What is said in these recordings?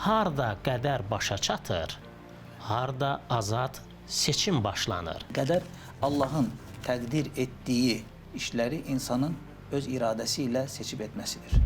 harda qədər başa çatır, harda azad seçim başlanır. Qədər Allahın təqdir etdiyi işləri insanın öz iradəsi ilə seçib etməsidir.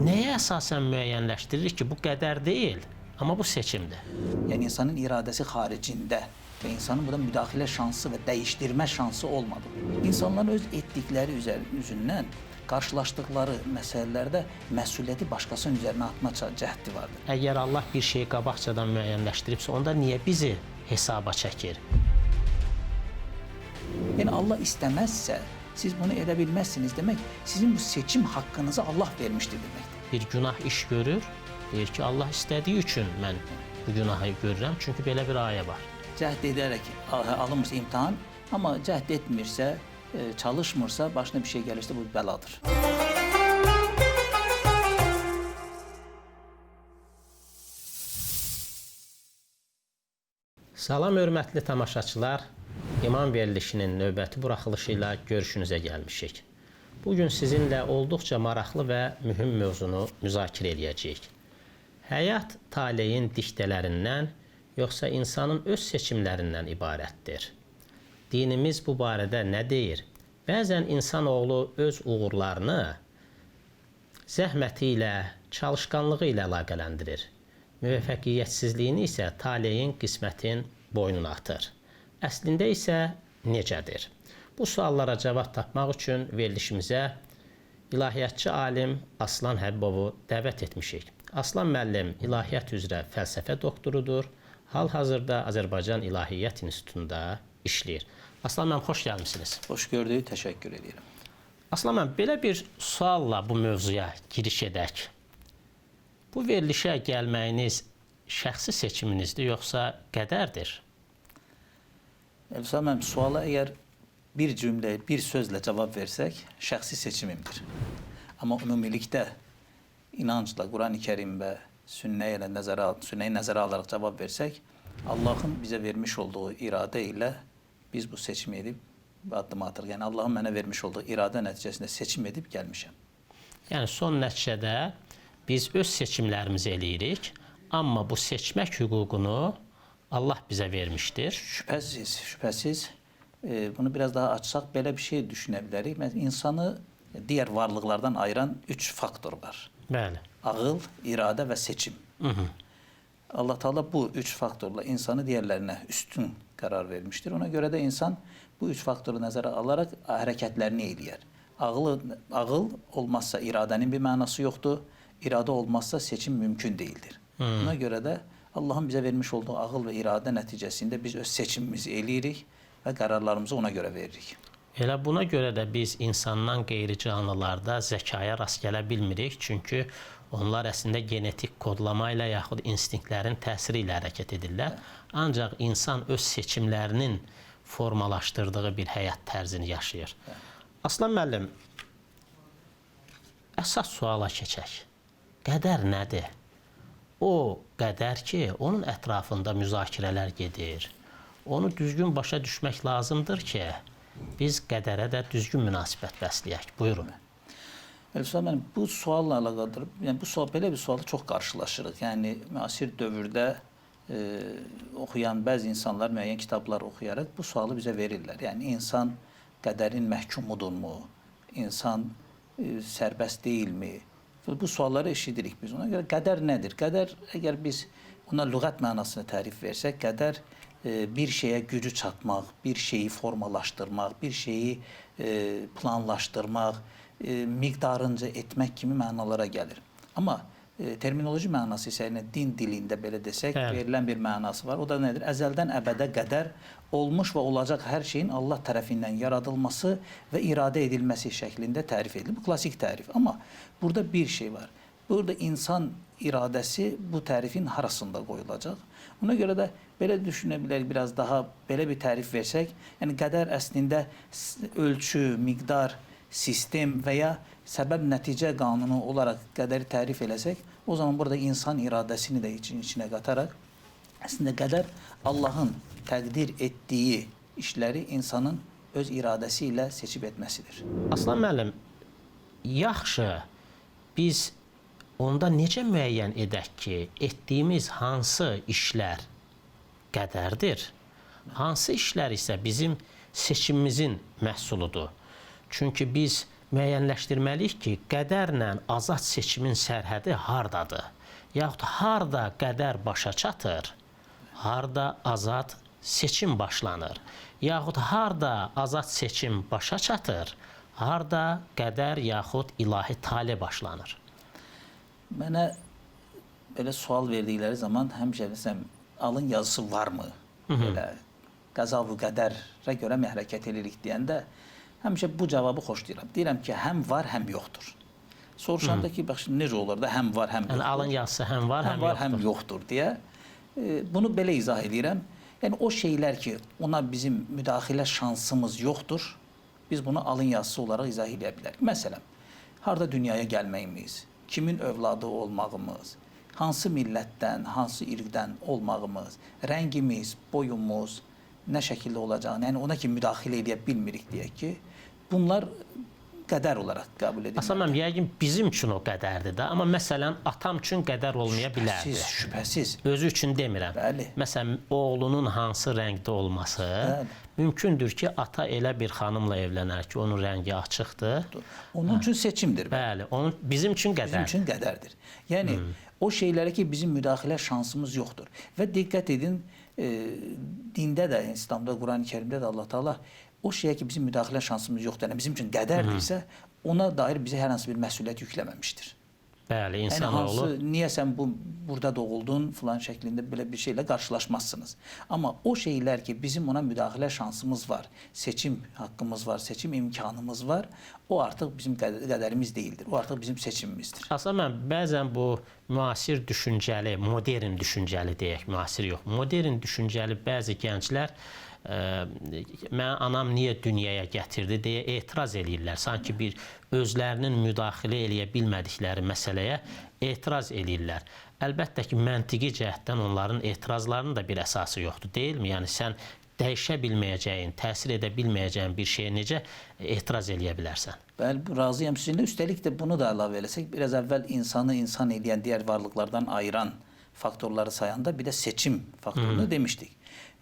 Nəyə əsasən müəyyənləşdirir ki, bu qədər deyil, amma bu seçimdir? Yəni insanın iradəsi xaricində və insanın burada müdaxilə şansı və dəyişdirmə şansı olmadı. İnsanların öz etdikləri üzündən qarşılaşdıqları məsələlərdə məsuliyyəti başqasının üzərinə atma cəhdi vardır. Əgər Allah bir şeyi qabaqcadan müəyyənləşdiribsə, onda niyə bizi hesaba çəkir? Yəni Allah istəməzsə, siz bunu edə bilməzsiniz demək, sizin bu seçim haqqınızı Allah vermişdir deməkdir. Bir günah iş görür, deyir ki, Allah istədiyi üçün mən bu günahı görürəm, çünki belə bir ayə var. Cəhd edərək alınmırsa imtahan, amma cəhd etmirsə, çalışmırsa, başına bir şey gəlirsə bu bəladır. Salam, hörmətli tamaşaçılar. İmam verilişinin növbəti buraxılışı ilə görüşünüzə gəlmişik. Bugün sizinlə olduqca maraqlı və mühüm mövzunu müzakirə edəcəyik. Həyat taleyin diktələrindən, yoxsa insanın öz seçimlərindən ibarətdir? Dinimiz bu barədə nə deyir? Bəzən insanoğlu öz uğurlarını zəhməti ilə, çalışqanlığı ilə əlaqələndirir. Müvəffəqiyyətsizliyini isə taleyin, qismətin boynuna atır. Əslində isə necədir? Bu suallara cavab tapmaq üçün verilişimizə ilahiyyatçı alim Aslan Həbibovu dəvət etmişik. Aslan müəllim ilahiyyat üzrə fəlsəfə doktorudur. Hal-hazırda Azərbaycan İlahiyyat İnstitutunda işləyir. Aslan müəllim, xoş gəlmişsiniz. Xoş gördük, təşəkkür edirəm. Aslan müəllim, belə bir sualla bu mövzuya giriş edək. Bu verilişə gəlməyiniz şəxsi seçiminizdir, yoxsa qədərdir? Elvisa müəllim, suala əgər bir cümlə, bir sözlə cavab versək, şəxsi seçimimdir. Amma ümumilikdə inancla, Quran-ı Kərim və sünnəyi nəzərə alaraq cavab versək, Allahın bizə vermiş olduğu iradə ilə biz bu seçimi edib addım atırıq. Yəni Allahın mənə vermiş olduğu iradə nəticəsində seçim edib gəlmişəm. Yəni son nəticədə biz öz seçimlərimizi eləyirik, amma bu seçmək hüququnu Allah bizə vermişdir. Şübhəsiz. Bunu biraz daha açsaq belə bir şey düşünə bilərik. İnsanı digər varlıqlardan ayıran 3 faktor var. Bəli. Ağıl, iradə və seçim. Allah Teala bu 3 faktorla insanı digərlərinə üstün qərar vermişdir. Ona görə də insan bu 3 faktoru nəzərə alaraq hərəkətlərini eləyər. Ağıl olmazsa iradənin bir mənası yoxdur. İradə olmazsa seçim mümkün deyildir. Ona görə də Allahın bizə vermiş olduğu ağıl və iradə nəticəsində biz öz seçimimizi eləyirik və qərarlarımızı ona görə veririk. Elə buna görə də biz insandan qeyri canlılarda zəkaya rast gələ bilmirik. Çünki onlar əslində genetik kodlama ilə yaxud instinktlərin təsiri ilə hərəkət edirlər. Ancaq insan öz seçimlərinin formalaşdırdığı bir həyat tərzini yaşayır. Aslan müəllim, əsas suala keçək. Qədər nədir? O qədər ki, onun ətrafında müzakirələr gedir. Onu düzgün başa düşmək lazımdır ki, biz qədərə də düzgün münasibət bəsləyək. Buyurun. Elvisa müəllim, bu sualla əlaqədir. Yəni belə bir sualda çox qarşılaşırıq. Yəni müasir dövrdə oxuyan bəzi insanlar müəyyən kitablar oxuyaraq bu sualı bizə verirlər. Yəni insan qədərin məhkumudurmu? İnsan sərbəst deyilmi? Bu sualları eşidirik biz. Ona görə qədər nədir? Qədər, əgər biz ona lüğət mənasını tərif versək, qədər bir şeyə gücü çatmaq, bir şeyi formalaşdırmaq, bir şeyi planlaşdırmaq, miqdarınca etmək kimi mənalara gəlir. Amma terminoloji mənası isə din dilində belə desək, verilən bir mənası var. O da nədir? Əzəldən əbədə qədər olmuş və olacaq hər şeyin Allah tərəfindən yaradılması və iradə edilməsi şəklində tərif edilir. Bu klasik tərif. Amma burada bir şey var. Burada insan iradəsi bu tərifin harasında qoyulacaq. Ona görə də belə düşünə bilərik, biraz daha belə bir tərif versək, yəni qədər əslində ölçü, miqdar, sistem və ya səbəb-nəticə qanunu olaraq qədəri tərif eləsək, o zaman burada insan iradəsini də içinə qataraq, əslində qədər Allahın təqdir etdiyi işləri insanın öz iradəsi ilə seçib etməsidir. Aslan müəllim, yaxşı, biz onda necə müəyyən edək ki, etdiyimiz hansı işlər qədərdir, hansı işlər isə bizim seçimimizin məhsuludur. Çünki biz müəyyənləşdirməliyik ki, qədərlə azad seçimin sərhədi hardadır? Yaxud harda qədər başa çatır, harda azad seçim başlanır? Yaxud harda azad seçim başa çatır, harda qədər yaxud ilahi tale başlanır? Mənə belə sual verdikləri zaman həmişə məsələn, alın yazısı varmı? Belə qəza-bu qədərə görə mi hərəkət edirik deyəndə həmişə bu cavabı xoşlayıram. Deyirəm ki, həm var, həm yoxdur. Soruşanda ki, bax necə olur da həm var, həm yoxdur. Yəni alın yazısı həm var, həm yoxdur. Həm yoxdur deyə bunu belə izah edirəm. Yəni o şeylər ki, ona bizim müdaxilə şansımız yoxdur, biz bunu alın yazısı olaraq izah edə bilərik. Məsələn, harda dünyaya gəlməyimiz, kimin övladı olmağımız, hansı millətdən, hansı irqdən olmağımız, rəngimiz, boyumuz nə şəkildə olacağını, yəni ona ki müdaxilə edə bilmirik deyək ki, bunlar qədər olaraq qəbul edilir. Aslan müəllim, yəqin bizim üçün o qədərdir də, amma məsələn atam üçün qədər olmaya bilərdi. Şübhəsiz. Özü üçün demirəm. Bəli. Məsələn, oğlunun hansı rəngdə olması mümkündür ki, ata elə bir xanımla evlənər ki, onun rəngi açıqdır. Onun üçün seçimdir. Bəli, onun bizim üçün qədərdir. Bizim üçün qədərdir. Yəni o şeylərə ki, bizim müdaxilə şansımız yoxdur. Və diqqət edin, dində də, İslamda, Qurani-Kərimdə də Allah Taala o şeyə ki, bizim müdaxilə şansımız yoxdur, yəni bizim üçün qədərdirsə, ona dair bizə hər hansı bir məsuliyyət yükləməmişdir. Bəli, Yəni insanoğlu. niyə sən burada doğuldun filan şəklində belə bir şeylə qarşılaşmazsınız. Amma o şeylər ki, bizim ona müdaxilə şansımız var, seçim haqqımız var, seçim imkanımız var, o artıq bizim qədərimiz deyildir. O artıq bizim seçimimizdir. Aslında mən bəzən bu müasir düşüncəli, modern düşüncəli deyək, müasir yox, modern düşüncəli bəzi gənclər mən anam niyə dünyaya gətirdi deyə etiraz eləyirlər. Sanki bir özlərinin müdaxilə eləyə bilmədikləri məsələyə etiraz eləyirlər. Əlbəttə ki, məntiqi cəhətdən onların etirazlarının da bir əsası yoxdur, deyilmi? Yəni sən dəyişə bilməyəcəyin, təsir edə bilməyəcəyin bir şeyə necə etiraz eləyə bilərsən? Bəli, razıyam sizinlə. Üstəlik də bunu da əlavə eləsək, biraz əvvəl insanı insan edən digər varlıqlardan ayıran faktorları sayanda bir də seçim faktorunu demişdik.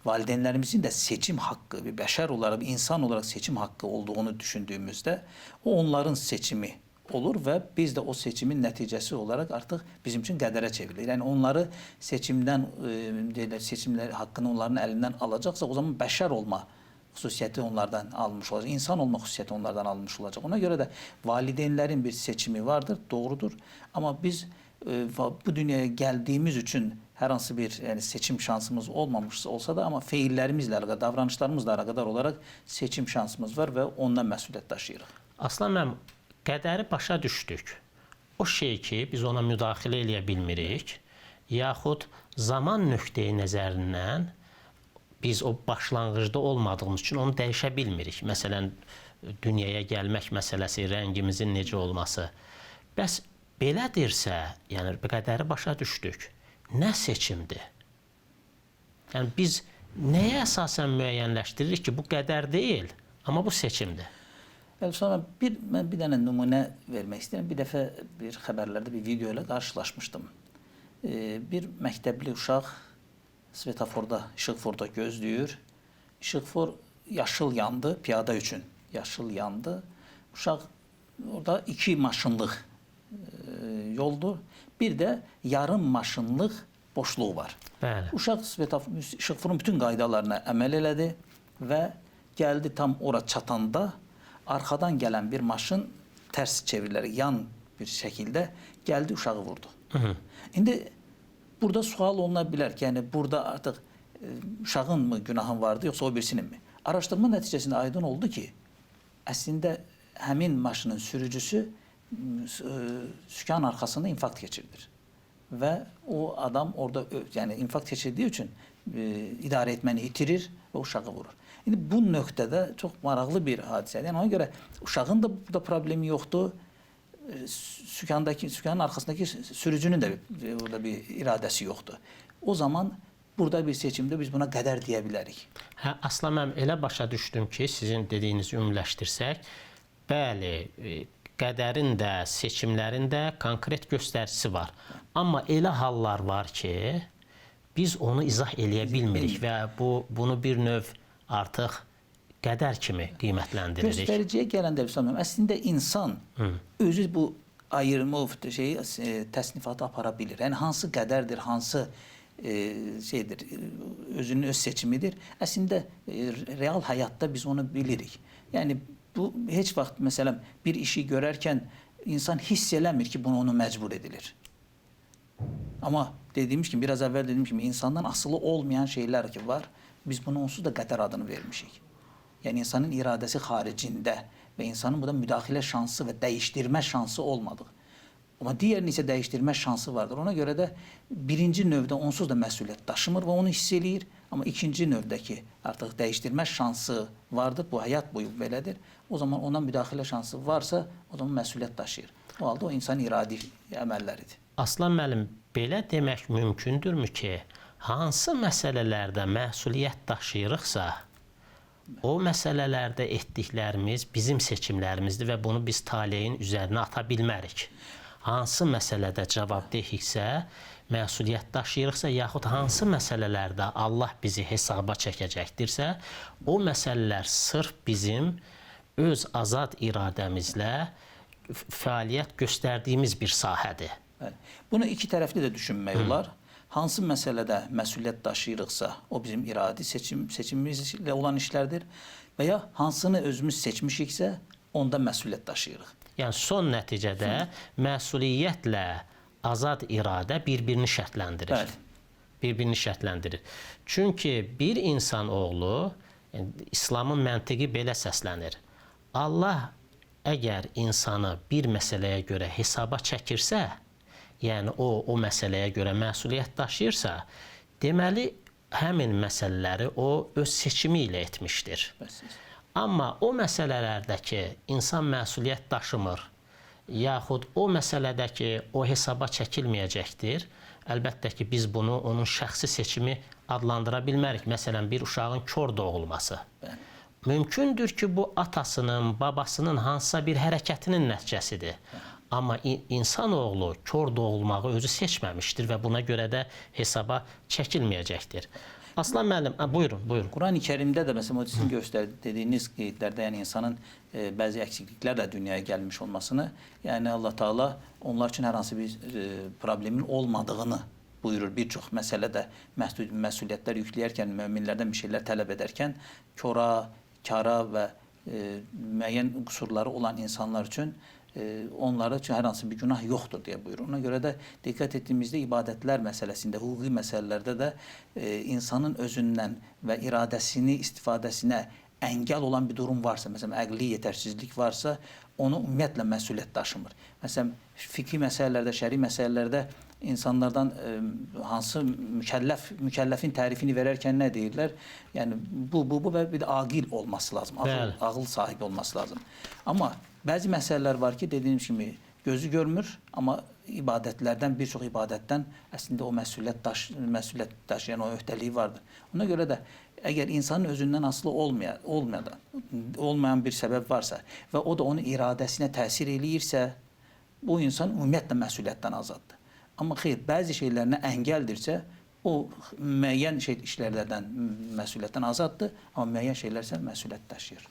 Valideynlərimizin də seçim haqqı, bir bəşər olaraq, bir insan olaraq seçim haqqı olduğunu düşündüyümüzdə o onların seçimi olur və biz də o seçimin nəticəsi olaraq artıq bizim üçün qədərə çevrilir. Yəni onları seçimdən, seçimlər haqqını onların əlindən alacaqsa, o zaman bəşər olma xüsusiyyəti onlardan alınmış olacaq. İnsan olma xüsusiyyəti onlardan alınmış olacaq. Ona görə də valideynlərin bir seçimi vardır, doğrudur. Amma biz bu dünyaya gəldiyimiz üçün hər hansı bir seçim şansımız olmamış olsa da, amma feillərimizlə əlaqədar, davranışlarımızla əlaqədar olaraq seçim şansımız var və ondan məsuliyyət daşıyırıq. Aslan müəllim, qədəri başa düşdük. O şey ki, biz ona müdaxilə eləyə bilmirik, yaxud zaman nöqteyi nəzərindən biz o başlanğıcda olmadığımız üçün onu dəyişə bilmirik. Məsələn, dünyaya gəlmək məsələsi, rəngimizin necə olması. Bəs belədirsə, yəni qədəri başa düşdük. Nə seçimdir? Yəni biz nəyə əsasən müəyyənləşdiririk ki, bu qədər deyil, amma bu seçimdir? Sonra mən bir dənə nümunə vermək istəyirəm. Bir dəfə bir xəbərlərdə bir video ilə qarşılaşmışdım. Bir məktəbli uşaq svetoforda, işıqforda gözləyir. İşıqfor yaşıl yandı, piyada üçün yaşıl yandı. Uşaq orada 2 maşınlıq yoldur. Bir də yarım maşınlıq boşluğu var. Bəli. Uşaq işıqforun bütün qaydalarına əməl elədi və gəldi tam ora çatanda arxadan gələn bir maşın tərs çevrilərək yan bir şəkildə gəldi uşağı vurdu. İndi burada sual oluna bilər ki, yəni burada artıq uşağın mı günahın vardı yoxsa o birisinin mi? Araşdırma nəticəsində aydın oldu ki, əslində həmin maşının sürücüsü sükan arxasında infarkt keçirdir. Və o adam orada yəni infarkt keçirdiyi üçün idarə etməni itirir və uşağı vurur. İndi bu nöqtədə çox maraqlı bir hadisədir. Yəni ona görə uşağın da burada problemi yoxdur. Sükanın arxasındakı sürücünün də orada bir iradəsi yoxdur. O zaman burada bir seçimdə biz buna qədər deyə bilərik. Hə, Aslan müəllim, elə başa düşdüm ki, sizin dediyinizi ümumiləşdirsək, bəli, qədərin də, seçimlərin də konkret göstəricisi var. Amma elə hallar var ki, biz onu izah eləyə bilmirik və bunu bir növ artıq qədər kimi qiymətləndiririk. Göstəriciyə gələndə əslində insan özü bu ayırma təsnifatı apara bilir. Yəni hansı qədərdir, hansı özünün öz seçimidir. Əslində real həyatda biz onu bilirik. Yəni bu heç vaxt məsələn bir işi görərkən insan hiss eləmir ki, bunu onu məcbur edilir. Amma dediyimiz kimi, biraz əvvəl dediyim kimi insandan asılı olmayan şeylər ki var, biz buna onsuz da qədər adını vermişik. Yəni insanın iradəsi xaricində və insanın burada müdaxilə şansı və dəyişdirmə şansı olmadığı. Amma digərini isə dəyişdirmə şansı vardır. Ona görə də birinci növdə onsuz da məsuliyyət daşımır və onu hiss eləyir. Amma ikinci növdəki artıq dəyişdirmə şansı vardır. Bu həyat boyu belədir. O zaman ona müdaxilə şansı varsa, o zaman məsuliyyət daşıyır. O halda o insanın iradi əməlləridir. Aslan müəllim, belə demək mümkündürmü ki, hansı məsələlərdə məsuliyyət daşıyırıqsa, o məsələlərdə etdiklərimiz bizim seçimlərimizdir və bunu biz taleyin üzərinə ata bilmərik. Hansı məsələdə cavabdehiksə, məsuliyyət daşıyırıqsa, yaxud hansı məsələlərdə Allah bizi hesaba çəkəcəkdirsə, o məsələlər sırf bizim öz azad iradəmizlə fəaliyyət göstərdiyimiz bir sahədir. Bunu iki tərəfli də düşünmək olar. Hansı məsələdə məsuliyyət daşıyırıqsa, o bizim iradi seçimimizlə olan işlərdir və ya hansını özümüz seçmişiksə, onda məsuliyyət daşıyırıq. Yəni, son nəticədə məsuliyyətlə azad iradə bir-birini şərtləndirir. Bəli. Bir-birini şərtləndirir. Çünki bir insan oğlu, İslamın məntiqi belə səslənir. Allah əgər insanı bir məsələyə görə hesaba çəkirsə, yəni o məsələyə görə məsuliyyət daşıyırsa, deməli, həmin məsələləri o öz seçimi ilə etmişdir. Amma o məsələlərdə ki, insan məsuliyyət daşımır, yaxud o məsələdə ki, o hesaba çəkilməyəcəkdir, əlbəttə ki, biz bunu onun şəxsi seçimi adlandıra bilmərik. Məsələn, bir uşağın kör doğulması. Mümkündür ki, bu atasının, babasının hansısa bir hərəkətinin nəticəsidir. Amma insanoğlu kör doğulmağı özü seçməmişdir və buna görə də hesaba çəkilməyəcəkdir. Aslan müəllim, buyurun. Quran-ı Kərimdə də məsələn o sizin dediyiniz qeydlərdə, yəni insanın bəzi əksikliklərlə dünyaya gəlmiş olmasını, yəni Allah Taala onlar üçün hər hansı bir problemin olmadığını buyurur. Bir çox məsələdə məsuliyyətlər yükləyərkən, möminlərdən bir şeylər tələb edərkən, kara və müəyyən qüsurları olan insanlar üçün onlara üçün hər hansı bir günah yoxdur deyə buyurur. Ona görə də diqqət etdiyimizdə ibadətlər məsələsində, hüquqi məsələlərdə də insanın özündən və iradəsini istifadəsinə əngəl olan bir durum varsa, məsələn, əqli yetərsizlik varsa, onu ümumiyyətlə məsuliyyət daşımır. Məsələn, fiqhi məsələlərdə, şəri məsələlərdə insanlardan hansı mükəlləfin tərifini verərkən nə deyirlər? Yəni, bu və bir də aqil olması lazım, ağıl sahibi olması lazım. Amma bəzi məsələlər var ki, dediyimiz kimi gözü görmür, amma ibadətlərdən, bir çox ibadətdən əslində o məsuliyyət daşıyan o öhdəliyi vardır. Ona görə də əgər insanın özündən asılı olmayan bir səbəb varsa və o da onun iradəsinə təsir eləyirsə, bu insan ümumiyyətlə məsuliyyətdən azaddır. Amma xeyr, bəzi şeylərinə əngəldirsə, o müəyyən işlərdən məsuliyyətdən azaddır, amma müəyyən şeylər isə məsuliyyət daşıyır.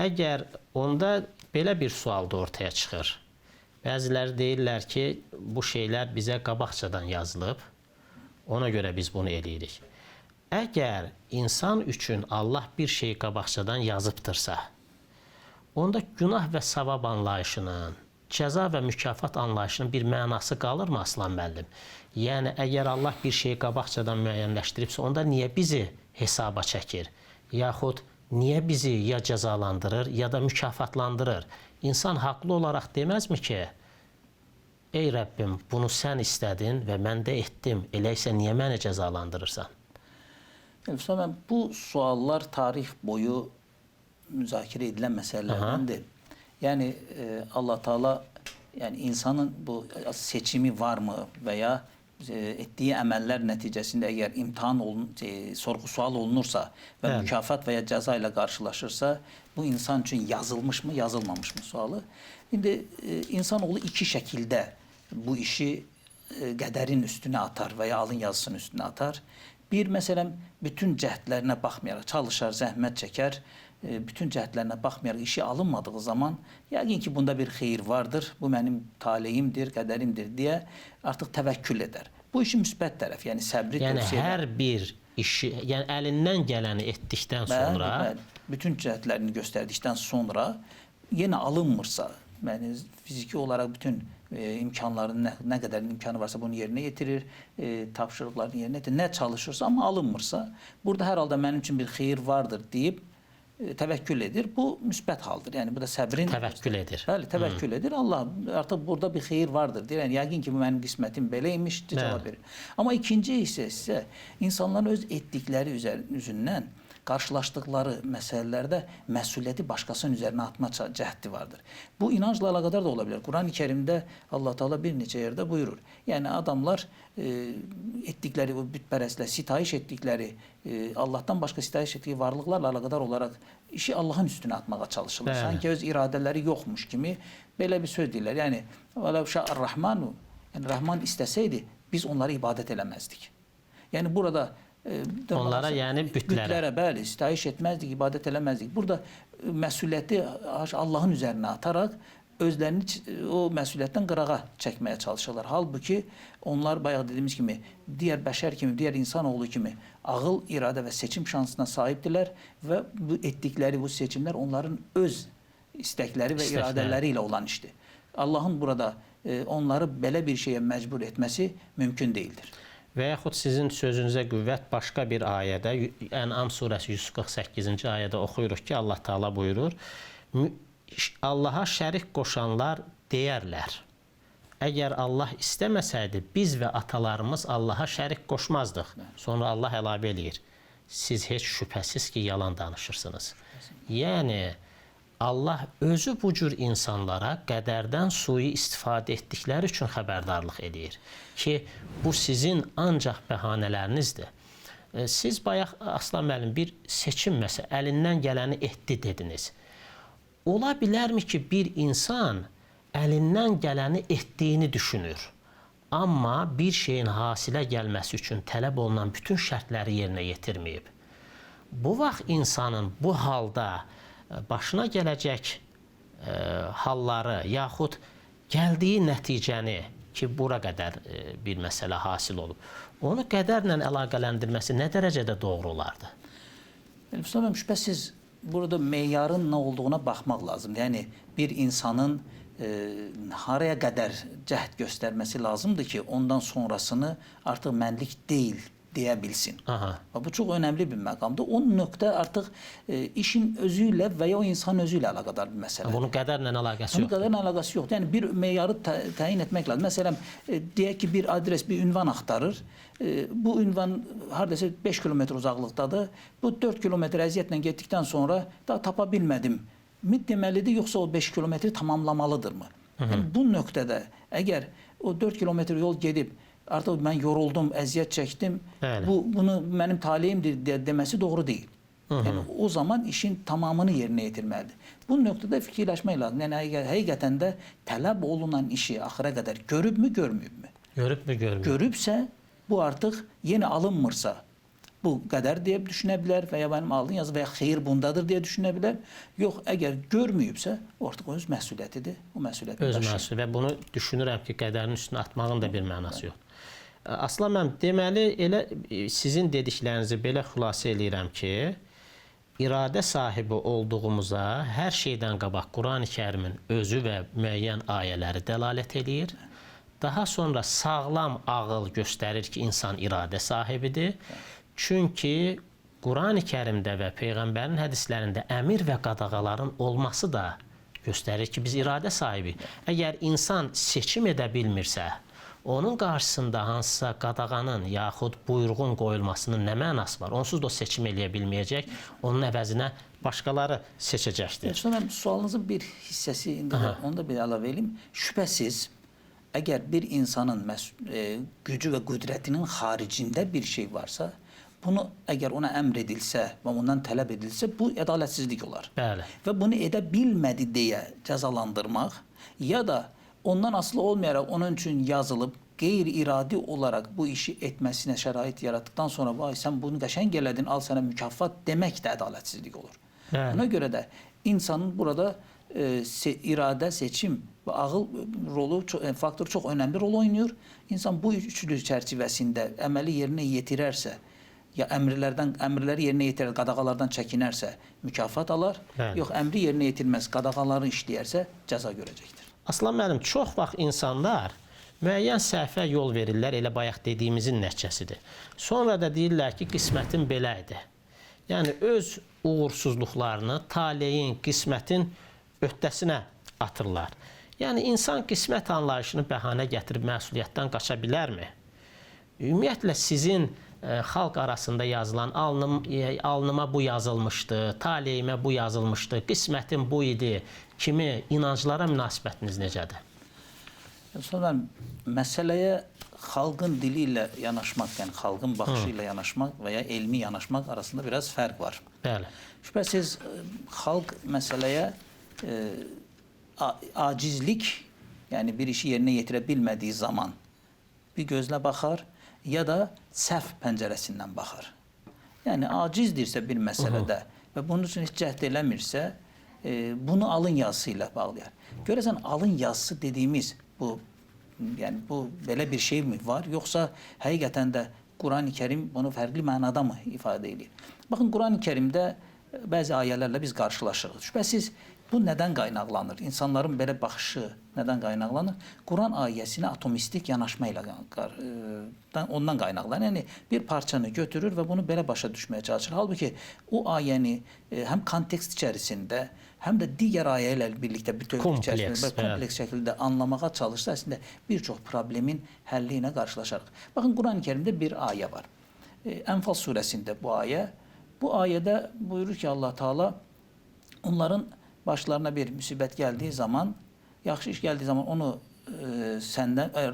Əgər onda belə bir sual da ortaya çıxır. Bəziləri deyirlər ki, bu şeylər bizə qabaqcadan yazılıb, ona görə biz bunu eləyirik. Əgər insan üçün Allah bir şeyi qabaqcadan yazıbdırsa, onda günah və savab anlayışının, cəza və mükafat anlayışının bir mənası qalırmı Aslan müəllim? Yəni, əgər Allah bir şeyi qabaqcadan müəyyənləşdiribsə, onda niyə bizi hesaba çəkir? Yaxud niyə bizi ya cəzalandırır, ya da mükafatlandırır? İnsan haqlı olaraq deməzmi ki, ey Rəbbim, bunu sən istədin və mən də etdim, elə isə niyə məni cəzalandırırsan? Bu suallar tarix boyu müzakirə edilən məsələlərdir. Yəni, Allah Taala insanın bu seçimi varmı və ya etdiyi əməllər nəticəsində əgər sorğu-sual olunursa və Bəli. mükafat və ya cəza ilə qarşılaşırsa, bu insan üçün yazılmışmı, yazılmamışmı sualı. İndi insanoğlu iki şəkildə bu işi qədərin üstünə atar və ya alın yazısının üstünə atar. Bir, məsələn, bütün cəhdlərinə baxmayaraq çalışar, zəhmət çəkər, bütün cəhdlərinə baxmayaraq işi alınmadığı zaman yəqin ki, bunda bir xeyir vardır, bu mənim taleyimdir, qədərimdir deyə artıq təvəkkül edər. Bu işin müsbət tərəfi, yəni səbri Yəni tövsiyə hər bir işi, yəni əlindən gələni etdikdən sonra bütün cəhdlərini göstərdikdən sonra yenə alınmırsa, yəni fiziki olaraq bütün imkanların nə qədər imkanı varsa bunu yerinə yetirir, tapşırıqlarını yerinə yetirir, nə çalışırsa amma alınmırsa, burada hər halda mənim üçün bir xeyir vardır deyib təvəkkül edir. Bu müsbət haldır. Yəni bu da səbrin təvəkkül edir. Bəli, təvəkkül edir. Allah artıq burada bir xeyir vardır deyir. Yəni yəqin ki, bu mənim qismətim belə imiş cavab verir. Amma ikinci isə insanların öz etdikləri üzündən qarşılaşdıqları məsələlərdə məsuliyyəti başqasının üzərinə atma cəhdi vardır. Bu inancla əlaqədar da ola bilər. Quran-ı Kərimdə Allah Taala bir neçə yerdə buyurur. Yəni adamlar etdikləri bu bütpərəstlər sitayiş etdikləri Allahdan başqa sitayiş etdiyi varlıqlarla əlaqədar olaraq işi Allahın üstünə atmağa çalışırlar. Bəli. Sanki öz iradələri yoxmuş kimi belə bir söz deyirlər. Yəni vəlau şa'ar-Rahmanu, yəni Rəhman istəsəydi biz onlara ibadət eləməzdik. Yəni burada onlara, yəni bütlərə bəli, sitayiş etməzdik, ibadət eləməzdik. Burada məsuliyyəti Allahın üzərinə ataraq özlərini o məsuliyyətdən qırağa çəkməyə çalışırlar. Halbuki onlar bayaq dediyimiz kimi digər bəşər kimi, digər insanoğlu kimi ağıl, iradə və seçim şansına sahibdirlər və bu etdikləri bu seçimlər onların öz istəkləri və iradələri ilə olan işdir. Allahın burada onları belə bir şeyə məcbur etməsi mümkün deyildir. Və yaxud sizin sözünüzə qüvvət başqa bir ayədə, Ən'am surəsi 148-ci ayədə oxuyuruq ki, Allah Taala buyurur, Allaha şərik qoşanlar deyərlər, əgər Allah istəməsəydi, biz və atalarımız Allaha şərik qoşmazdıq. Sonra Allah əlavə eləyir, siz heç şübhəsiz ki, yalan danışırsınız. Yəni, Allah özü bu cür insanlara qədərdən sui istifadə etdikləri üçün xəbərdarlıq edir ki, bu sizin ancaq bəhanələrinizdir. Siz bayaq Aslan müəllim bir seçim məsələ, əlindən gələni etdi dediniz. Ola bilərmi ki, bir insan əlindən gələni etdiyini düşünür, amma bir şeyin hasilə gəlməsi üçün tələb olunan bütün şərtləri yerinə yetirməyib. Bu vaxt insanın bu halda başına gələcək halları, yaxud gəldiyi nəticəni ki, bura qədər bir məsələ hasil olub, onu qədərlə əlaqələndirməsi nə dərəcədə doğru olardı? Müslüman, şübhəsiz burada meyarın nə olduğuna baxmaq lazımdır. Yəni, bir insanın haraya qədər cəhd göstərməsi lazımdır ki, ondan sonrasını artıq mənlik deyil deyə bilsin. Aha. Bu çox önəmli bir məqamdır. O nöqtə artıq işin özü ilə və ya o insanın özü ilə əlaqədar bir məsələdir. Bunun qədərlə əlaqəsi yoxdur. Bunun qədərlə əlaqəsi yoxdur. Yəni bir meyarı təyin etmək lazım. Məsələn, deyək ki, bir adres, bir ünvan axtarır. Bu ünvan hardasa 5 kilometr uzaqlıqdadır. Bu 4 kilometr əziyyətlə getdikdən sonra da tapa bilmədim. Deməlidir, yoxsa o 5 kilometri tamamlamalıdırmı? Yəni bu nöqtədə əgər o 4 kilometr yol gedib artıq mən yoruldum, əziyyət çəkdim, bunu mənim taleyimdir deməsi doğru deyil. Yəni, o zaman işin tamamını yerinə yetirməlidir. Bu nöqtədə fikirləşmək lazım. Yəni, həqiqətən də tələb olunan işi axıra qədər görübmü, görməyibmi? Görübmü, görməyib? Görübsə, bu artıq yenə alınmırsa, bu qədər deyə düşünə bilər və ya mənim alın yazı və ya xeyir bundadır deyə düşünə bilər. Yox, əgər görməyibsə, o artıq öz məsuliyyətidir. O məsuliyyəti öz məsuliyyəti və bunu düşünürəm ki, qədərin üstünə atmağın da bir mənası yoxdur. Aslan müəllim, deməli, elə sizin dediklərinizi belə xülasə eləyirəm ki, iradə sahibi olduğumuza hər şeydən qabaq Quran-ı Kərimin özü və müəyyən ayələri dəlalət edir. Daha sonra sağlam ağıl göstərir ki, insan iradə sahibidir. Çünki Quran-ı Kərimdə və Peyğəmbərin hədislərində əmir və qadağaların olması da göstərir ki, biz iradə sahibiyik. Əgər insan seçim edə bilmirsə, onun qarşısında hansısa qadağanın yaxud buyruğun qoyulmasının nə mənası var? Onsuz da o seçim eləyə bilməyəcək, onun əvəzinə başqaları seçəcəkdir. Sualınızın bir hissəsi, indi onu da bir əlavə edeyim. Şübhəsiz, əgər bir insanın gücü və qüdrətinin xaricində bir şey varsa, bunu əgər ona əmr edilsə və ondan tələb edilsə, bu ədalətsizlik olar. Bəli. Və bunu edə bilmədi deyə cəzalandırmaq ya da ondan asılı olmayaraq onun üçün yazılıb qeyri-iradi olaraq bu işi etməsinə şərait yaratdıkdan sonra vay sən bunu qəşəng elədin, al sənə mükafat demək də ədalətsizlik olur. Bəli. Ona görə də insanın burada iradə, seçim və ağıl faktoru çox önəmli rol oynayır. İnsan bu üçlü çərçivəsində əməli yerinə yetirərsə, ya əmrləri yerinə yetirər, qadağalardan çəkinərsə mükafat alar, Bəli. yox əmri yerinə yetirməz, qadağaları işləyərsə cəza görəcəkdir. Aslan müəllim, çox vaxt insanlar müəyyən səhvə yol verirlər, elə bayaq dediyimizin nəticəsidir. Sonra da deyirlər ki, qismətin belə idi. Yəni, öz uğursuzluqlarını taleyin, qismətin öhdəsinə atırlar. Yəni, insan qismət anlayışını bəhanə gətirib məsuliyyətdən qaça bilərmi? Ümumiyyətlə, sizin xalq arasında yazılan alnıma bu yazılmışdı, taleyimə bu yazılmışdı, qismətin bu idi kimi inanclara münasibətiniz necədir? Sonra məsələyə xalqın dili ilə yanaşmaq, yəni xalqın baxışı ilə yanaşmaq və ya elmi yanaşmaq arasında biraz fərq var. Bəli. Şübhəsiz, xalq məsələyə acizlik, yəni bir işi yerinə yetirə bilmədiyi zaman bir gözlə baxar ya da səhv pəncərəsindən baxar. Yəni, acizdirsə bir məsələdə və bunun üçün heç cəhd eləmirsə, bunu alın yazısı ilə bağlayar. Görəsən, alın yazısı dediyimiz bu belə bir şey mi var, yoxsa həqiqətən də Quran-ı Kərim bunu fərqli mənada mı ifadə edir? Baxın, Quran-ı Kərimdə bəzi ayələrlə biz qarşılaşırıq. Şübhəsiz, bu nədən qaynaqlanır? İnsanların belə baxışı nədən qaynaqlanır? Quran ayəsinə atomistik yanaşma ilə ondan qaynaqlanır. Yəni, bir parçanı götürür və bunu belə başa düşməyə çalışır. Halbuki, o ayəni həm kontekst içərisində, həm də digər ayə ilə birlikdə kompleks şəkildə anlamağa çalışsa, əslində bir çox problemin həlli ilə qarşılaşarıq. Baxın, Quran-ı Kərimdə bir ayə var. Ənfal surəsində bu ayə. Bu ayədə buyurur ki, Allah Teala onların başlarına bir müsibət gəldiyi zaman, yaxşı iş gəldiyi zaman onu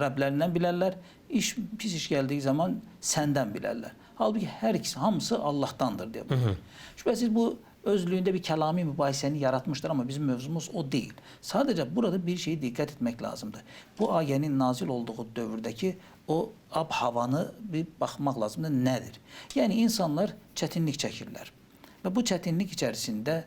Rəblərindən bilərlər, pis iş gəldiyi zaman səndən bilərlər. Halbuki hər ikisi, hamısı Allahdandır deyə buyurur. Şübhəsiz, bu özlüyündə bir kəlami mübahisəni yaratmışdır, amma bizim mövzumuz o deyil. Sadəcə burada bir şeyə diqqət etmək lazımdır. Bu ayənin nazil olduğu dövrdəki o ab-havanı bir baxmaq lazımdır, nədir? Yəni, insanlar çətinlik çəkirlər və bu çətinlik içərisində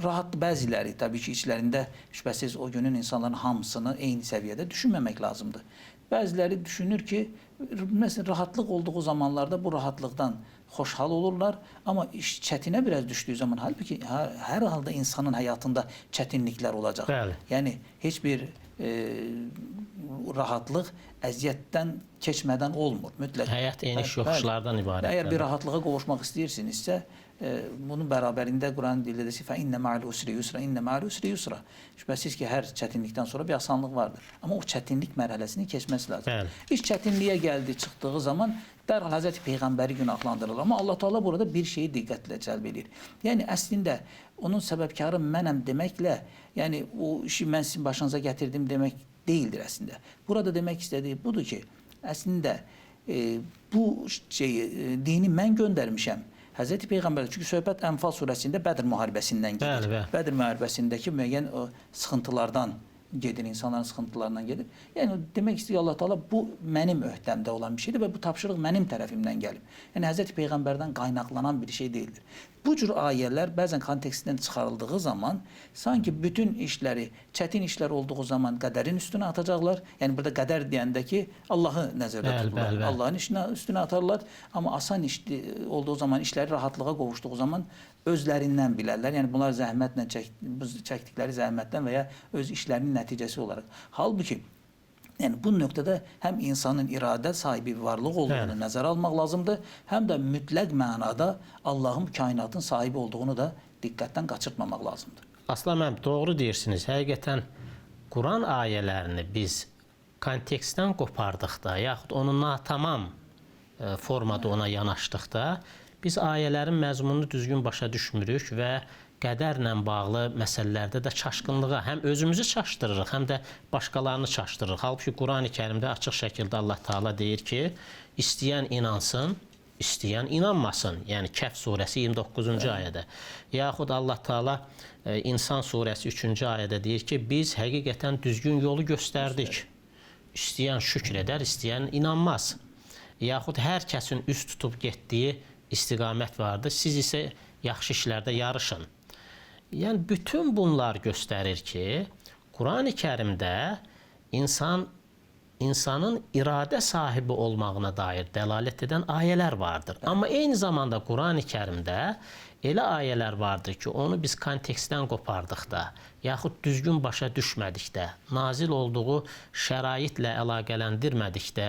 rahat bəziləri, təbii ki, içlərində şübhəsiz o günün insanların hamısını eyni səviyyədə düşünməmək lazımdır. Bəziləri düşünür ki, məsələn, rahatlıq olduğu zamanlarda bu rahatlıqdan xoşhal olurlar, amma iş çətinə biraz düşdüyü zaman, halbuki hər halda insanın həyatında çətinliklər olacaq. Bəli. Yəni, heç bir rahatlıq əziyyətdən keçmədən olmur. Mütləq. Həyat eniş yoxuşlardan ibarətdir. Əgər bir rahatlığa qovuşmaq istəyirsinizsə, bunun bərabərində Quran dilində desə fəinnə ma'al usri yusra, innə ma'al usri yusra. Şübhəsiz ki, hər çətinlikdən sonra bir asanlıq vardır. Amma o çətinlik mərhələsini keçməsi lazım. Bəli. İş çətinliyə gəldi, çıxdığı zaman dərhal Həzrəti Peyğəmbəri günahlandırılır. Amma Allah Teala burada bir şeyi diqqətlə cəlb edir. Yəni, əslində, onun səbəbkarı mənəm deməklə, yəni, o işi mən sizin başınıza gətirdim demək deyildir əslində. Burada demək istədiyi budur ki, əslində, bu dini mən göndərmişəm. Həzrəti Peyğəmbər, çünki söhbət Ənfal surəsində Bədr müharibəsindən gedir. Bəli. Bədr müharibəsindəki müəyyən sıxıntılardan gedir, insanların sıxıntılarından gedir. Yəni, demək istəyir Allah Teala, bu mənim öhdəmdə olan bir şeydir və bu tapşırıq mənim tərəfimdən gəlib. Yəni, Həzrəti Peyğəmbərdən qaynaqlanan bir şey deyildir. Bu cür ayələr bəzən kontekstindən çıxarıldığı zaman sanki bütün işləri, çətin işlər olduğu zaman qədərin üstünə atacaqlar. Yəni, burada qədər deyəndə ki, Allahı nəzərdə tuturlar. Allahın işinə üstünə atarlar. Amma asan iş olduğu zaman, işləri rahatlığa qovuşduğu zaman özlərindən bilərlər. Yəni, bunlar zəhmətlə çəkdikləri zəhmətdən və ya öz işlərinin nəticəsi olaraq. Halbuki, yəni, bu nöqtədə həm insanın iradə sahibi varlıq olduğunu nəzərə almaq lazımdır, həm də mütləq mənada Allahın kainatın sahibi olduğunu da diqqətdən qaçırtmamaq lazımdır. Aslan müəllim, doğru deyirsiniz. Həqiqətən Quran ayələrini biz kontekstdən qopardıqda, yaxud onun natamam formada ona yanaşdıqda, biz ayələrin məzmununu düzgün başa düşmürük və qədərlə bağlı məsələlərdə də çaşqınlığa həm özümüzü çaşdırırıq, həm də başqalarını çaşdırırıq. Halbuki Qurani-Kərimdə açıq şəkildə Allah Taala deyir ki, istəyən inansın, istəyən inanmasın. Yəni Kəhf surəsi 29-cu ayədə. Yaxud Allah Taala İnsan surəsi 3-cü ayədə deyir ki, biz həqiqətən düzgün yolu göstərdik. İstəyən şükr edər, istəyən inanmaz. Yaxud hər kəsin üz tutub getdiyi istiqamət vardır. Siz isə yaxşı işlərdə yarışın. Yəni bütün bunlar göstərir ki, Qurani-Kərimdə insanın iradə sahibi olmağına dair dəlalət edən ayələr vardır. Amma eyni zamanda Qurani-Kərimdə elə ayələr vardır ki, onu biz kontekstdən qopardıqda, yaxud düzgün başa düşmədikdə, nazil olduğu şəraitlə əlaqələndirmədikdə,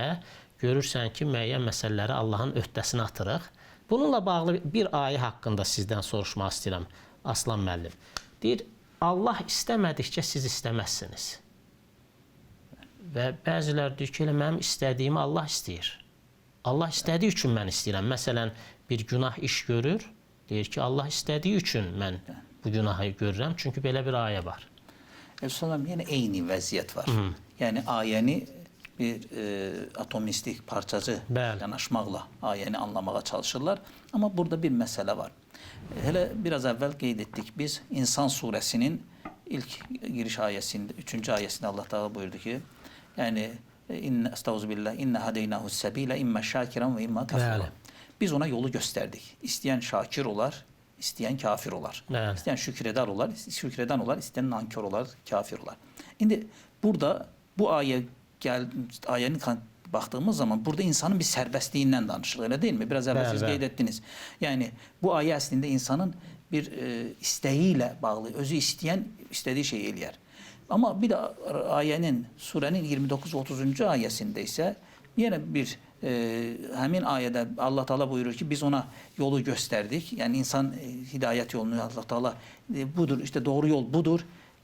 görürsən ki, müəyyən məsələləri Allahın öhdəsinə atırıq. Bununla bağlı bir ayə haqqında sizdən soruşmaq istəyirəm, Aslan müəllim. Deyir, Allah istəmədikcə siz istəməzsiniz. Və bəzilər deyir ki, elə mənim istədiyimi Allah istəyir. Allah istədiyi üçün mən istəyirəm. Məsələn, bir günah iş görür, deyir ki, Allah istədiyi üçün mən bu günahı görürəm, çünki belə bir ayə var. Sonra yenə eyni vəziyyət var. Yəni ayəni bir atomistik parçacı yanaşmaqla ayəni anlamağa çalışırlar. Amma burada bir məsələ var. Hələ biraz əvvəl qeyd etdik. Biz İnsan surəsinin ilk giriş ayəsində, 3-cü ayəsində Allah Taala buyurdu ki, yəni estağfirullah inna hadaynahus sabila imma şakiran və imma kafura. Biz ona yolu göstərdik. İstəyən şakir olar, istəyən kafir olar. İstəyən şükredən olar, istəyən nankör olar, kafir olar. İndi burada bu ayənin baxdığımız zaman burada insanın bir sərbəstliyindən danışılır, elə deyilmi? Biraz əvvəl siz qeyd etdiniz. Yəni bu ayə əslində insanın bir istəyi ilə bağlı, özü istəyən istədiyi şeyi eləyər. Amma bir də ayənin, surənin 29-30-cu ayəsində isə yenə bir həmin ayədə Allah Taala buyurur ki, biz ona yolu göstərdik. Yəni insan hidayət yolunu Allah Taala budur, işte doğru yol budur.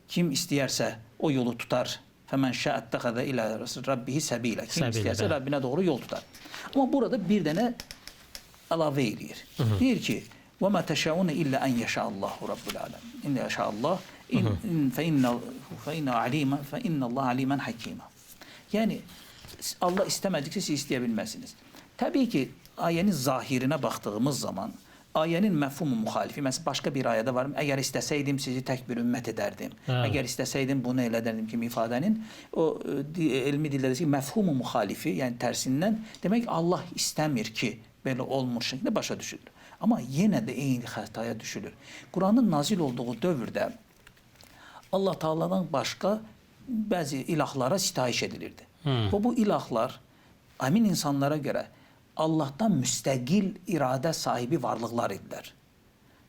Kim istəyərsə o yolu tutar. Fəmən şəəttəxədə ilə Rabbihi səbilə. Kim istəyərsə Rabbinə doğru yol tutar. Amma burada bir dənə əlavə eləyir. Deyir ki, وَمَا تَشَاءُونَ إِلَّا أَنْ يَشَاءَ اللّٰهُ رَبُّ الْعَالَمِينَ إِنَّ يَشَاءَ اللّٰهُ فَإِنَّ اللّٰهَ عَلِيمًا حَكِيمًا. Yəni Allah istəmədiksə siz istəyə bilməzsiniz. Təbii ki, ayənin zahirinə baxdığımız zaman ayənin məfhumu müxalifi. Məsələn, başqa bir ayədə var. Əgər istəsəydim sizi tək bir ümmət edərdim. Əgər istəsəydim bunu elədərdim kimi ifadənin o elmi dildə ki, məfhumu müxalifi, yəni tərsindən demək Allah istəmir ki, belə olmuş şəkildə başa düşülür. Amma yenə də eyni xətaya düşülür. Quranın nazil olduğu dövrdə Allah Taala'dan başqa bəzi ilahlara sitayiş edilirdi. Və bu ilahlar həmin insanlara görə Allahdan müstəqil iradə sahibi varlıqlar idilər.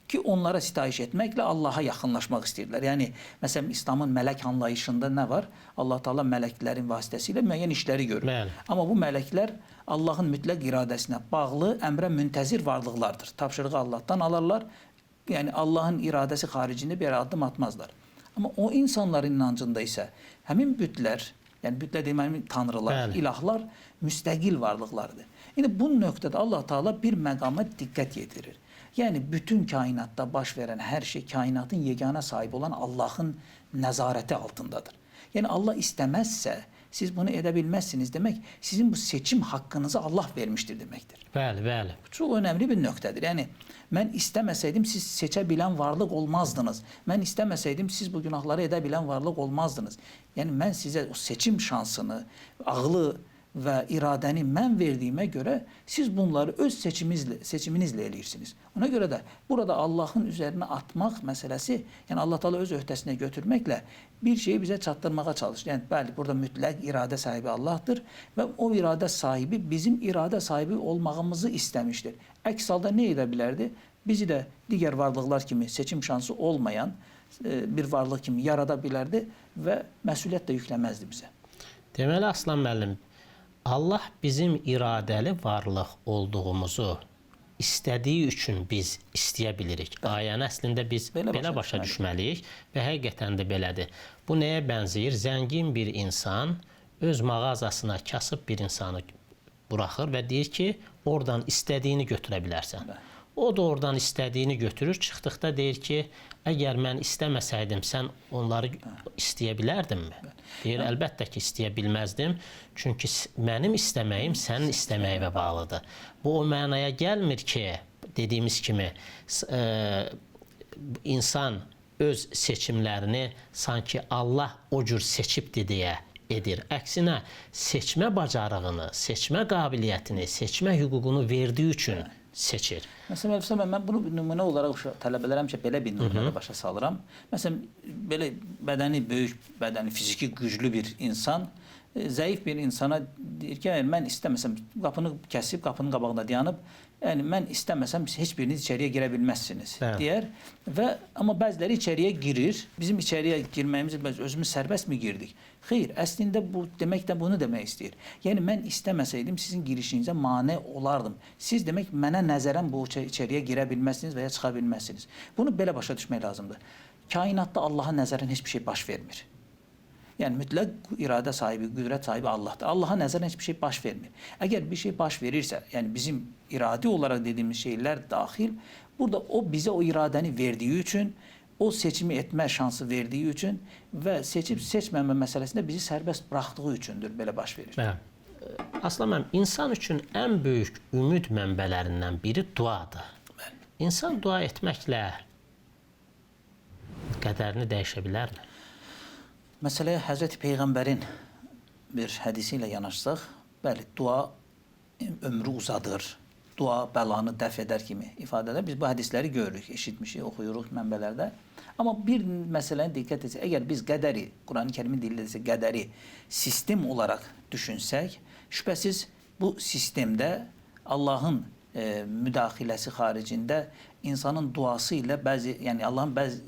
Ki onlara sitayiş etməklə Allaha yaxınlaşmaq istəyirdilər. Yəni, məsələn, İslamın mələk anlayışında nə var? Allah Taala mələklərin vasitəsilə müəyyən işləri görür. Amma bu mələklər Allahın mütləq iradəsinə bağlı, əmrə müntəzir varlıqlardır. Tapşırığı Allahdan alırlar. Yəni, Allahın iradəsi xaricində bir addım atmazlar. Amma o insanların inancında isə həmin bütlər, yəni bütlər deməli tanrılar, ilahlar müstəqil varlıqlardır. Yəni bu nöqtədə Allah Taala bir məqama diqqət yetirir. Yəni bütün kainatda baş verən hər şey kainatın yeganə sahibi olan Allahın nəzarəti altındadır. Yəni Allah istəməzsə siz bunu edə bilməzsiniz demək, sizin bu seçim haqqınızı Allah vermişdir deməkdir. Bəli, bəli. Çox önəmli bir nöqtədir. Yəni mən istəməsəydim siz seçə bilən varlıq olmazdınız. Mən istəməsəydim siz bu günahları edə bilən varlıq olmazdınız. Yəni mən sizə o seçim şansını, ağlı və iradəni mən verdiyimə görə siz bunları öz seçiminizlə eləyirsiniz. Ona görə də burada Allahın üzərinə atmaq məsələsi, yəni Allah Taala öz öhdəsinə götürməklə bir şeyi bizə çatdırmağa çalışır. Yəni bəli, burada mütləq iradə sahibi Allahdır və o iradə sahibi bizim iradə sahibi olmağımızı istəmişdir. Əks halda nə edə bilərdi? Bizi də digər varlıqlar kimi seçim şansı olmayan bir varlıq kimi yarada bilərdi və məsuliyyət də yükləməzdi bizə. Deməli, Aslan müəllim, Allah bizim iradəli varlıq olduğumuzu istədiyi üçün biz istəyə bilirik. Ayəni əslində biz belə başa düşməliyik və həqiqətən də belədir. Bu nəyə bənzəyir? Zəngin bir insan öz mağazasına kasıb bir insanı buraxır və deyir ki, oradan istədiyini götürə bilərsən. O da oradan istədiyini götürür. Çıxdıqda deyir ki, əgər mən istəməsəydim, sən onları istəyə bilərdinmi? Deyir, əlbəttə ki, istəyə bilməzdim. Çünki mənim istəməyim sənin istəməyinə bağlıdır. Bu o mənaya gəlmir ki, dediyimiz kimi, insan öz seçimlərini sanki Allah o cür seçibdir deyə edir. Əksinə, seçmə bacarığını, seçmə qabiliyyətini, seçmə hüququnu verdiyi üçün seçir. Məsələn, Elfisam mən bunu nümunə olaraq tələbələrə həmişə belə bir nümunə başa salıram. Məsələn, belə bədəni böyük, bədəni fiziki güclü bir insan zəif bir insana deyir ki, mən istəməsəm, qapını kəsib, qapının qabağında dayanıb, yəni mən istəməsəm heç biriniz içəriyə girə bilməzsiniz deyər və amma bəziləri içəriyə girir. Bizim içəriyə girməyimiz özümüz sərbəst mi girdik? Xeyr, əslində bu demək də bunu demək istəyir. Yəni mən istəməsəydim sizin girişinizə mane olardım. Siz demək mənə nəzərən bu içəriyə girə bilməzsiniz və ya çıxa bilməzsiniz. Bunu belə başa düşmək lazımdır. Kainatda Allaha nəzərən heç bir şey baş vermir. Yəni mütləq iradə sahibi, qüdrət sahibi Allahdır. Allaha nəzərən heç bir şey baş vermir. Əgər bir şey baş verirsə, yəni bizim iradi olaraq dediyimiz şeylər daxil, burada o bizə o iradəni verdiyi üçün, o seçimi etmə şansı verdiyi üçün və seçib seçməmə məsələsində bizi sərbəst buraxdığı üçündür belə baş verir. Aslan müəllim, insan üçün ən böyük ümid mənbələrindən biri duadır. İnsan dua etməklə qədərini dəyişə bilərmi? Məsələyə Həzrəti Peyğəmbərin bir hədisi ilə yanaşsaq, bəli, dua ömrü uzadır, dua bəlanı dəf edər kimi ifadələr. Biz bu hədisləri görürük, eşitmişik, oxuyuruq mənbələrdə. Amma bir məsələni diqqət etsək, əgər biz qədəri, Quran-ı Kərimin dilində desə, qədəri sistem olaraq düşünsək, şübhəsiz bu sistemdə Allahın müdaxiləsi xaricində insanın duası ilə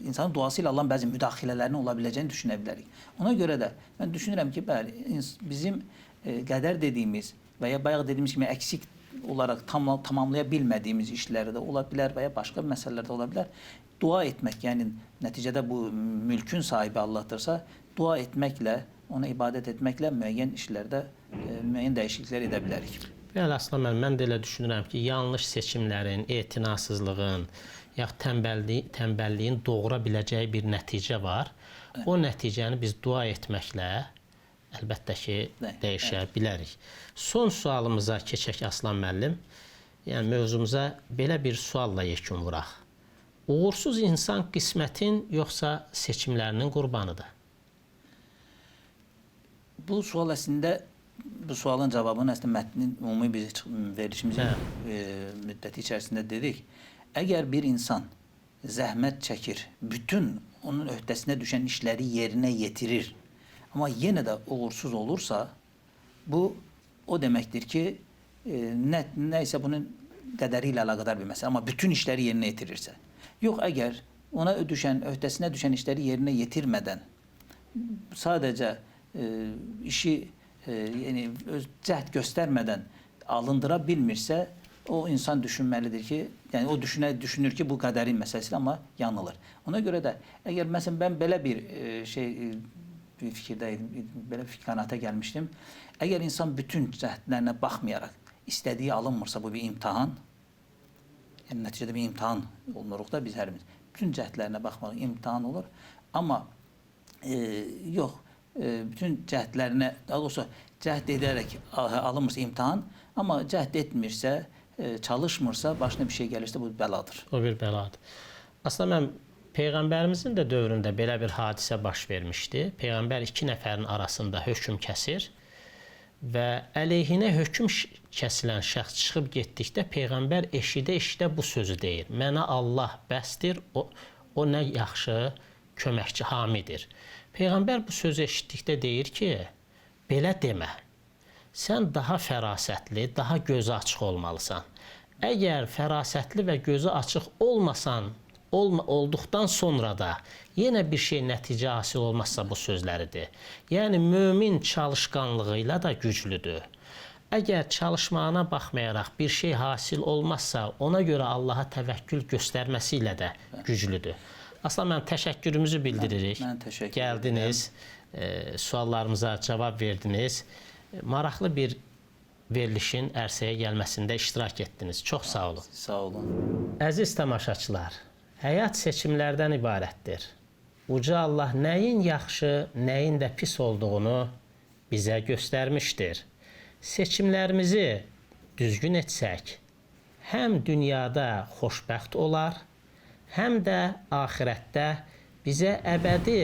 insanın duası ilə Allahın bəzi müdaxilələrinin ola biləcəyini düşünə bilərik. Ona görə də mən düşünürəm ki, bəli, bizim qədər dediyimiz və ya bayaq dediyimiz kimi əksik olaraq tamamlaya bilmədiyimiz işlərdə ola bilər və ya başqa məsələlərdə ola bilər. Dua etmək, yəni nəticədə bu mülkün sahibi Allahdırsa, dua etməklə, ona ibadət etməklə müəyyən işlərdə müəyyən dəyişikliklər edə bilərik. Bəli, Aslan müəllim, mən də elə düşünürəm ki, yanlış seçimlərin, etinasızlığın, yaxud tənbəlliyin doğura biləcəyi bir nəticə var. O nəticəni biz dua etməklə əlbəttə ki, dəyişə bilərik. Son sualımıza keçək Aslan müəllim. Yəni, mövzumuza belə bir sualla yekun vuraq. Uğursuz insan qismətin yoxsa seçimlərinin qurbanıdır? Bu sual əslində bu sualın cavabını əslində mətnin ümumi biz verişimizin müddəti içərisində dedik. Əgər bir insan zəhmət çəkir, bütün onun öhdəsinə düşən işləri yerinə yetirir, amma yenə də uğursuz olursa, bu o deməkdir ki, nə isə bunun qədəri ilə əlaqədar bir məsələ, amma bütün işləri yerinə yetirirsə. Yox, əgər ona öhdəsinə düşən işləri yerinə yetirmədən sadəcə işi yəni öz cəhd göstərmədən alındıra bilmirsə, o insan düşünməlidir ki, yəni o düşünür ki, bu qədərin məsələsidir, amma yanılır. Ona görə də əgər məsələn mən belə bir bir fikirdəydim, belə bir qənaətə gəlmişdim. Əgər insan bütün cəhdlərinə baxmayaraq istədiyi alınmırsa, bu bir imtahan. Yəni nəticədə bir imtahan oluruq da biz hərimiz. Bütün cəhdlərinə baxmaq imtahan olur, amma yox, bütün cəhdlərinə, daha doğrusu cəhd edərək alınmırsa imtahan, amma cəhd etmirsə, çalışmırsa, başına bir şey gəlirsə, bu bəladır. O bir bəladır. Aslında mən Peyğəmbərimizin də dövründə belə bir hadisə baş vermişdi. Peyğəmbər iki nəfərin arasında hökm kəsir və əleyhinə hökm kəsilən şəxs çıxıb getdikdə Peyğəmbər eşidə bu sözü deyir. Mənə Allah bəsdir, o nə yaxşı köməkçi, hamidir. Peyğəmbər bu sözü eşitdikdə deyir ki, belə demə, sən daha fərasətli, daha gözü açıq olmalısan. Əgər fərasətli və gözü açıq olmasan, olduqdan sonra da yenə bir şey nəticə hasil olmazsa bu sözləridir. Yəni, mömin çalışqanlığı ilə da güclüdür. Əgər çalışmağına baxmayaraq bir şey hasil olmazsa, ona görə Allaha təvəkkül göstərməsi ilə də güclüdür. Aslan mən təşəkkürümüzü bildiririk. Mən təşəkkür Gəldiniz, suallarımıza cavab verdiniz. Maraqlı bir verilişin ərsəyə gəlməsində iştirak etdiniz. Çox sağ olun. Sağ olun. Əziz tamaşaçılar, həyat seçimlərdən ibarətdir. Uca Allah nəyin yaxşı, nəyin də pis olduğunu bizə göstərmişdir. Seçimlərimizi düzgün etsək, həm dünyada xoşbəxt olar, həm də axirətdə bizə əbədi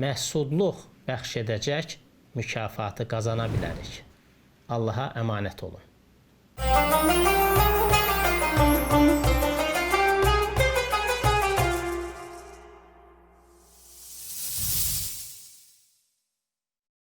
məsudluq bəxş edəcək mükafatı qazana bilərik. Allaha əmanət olun.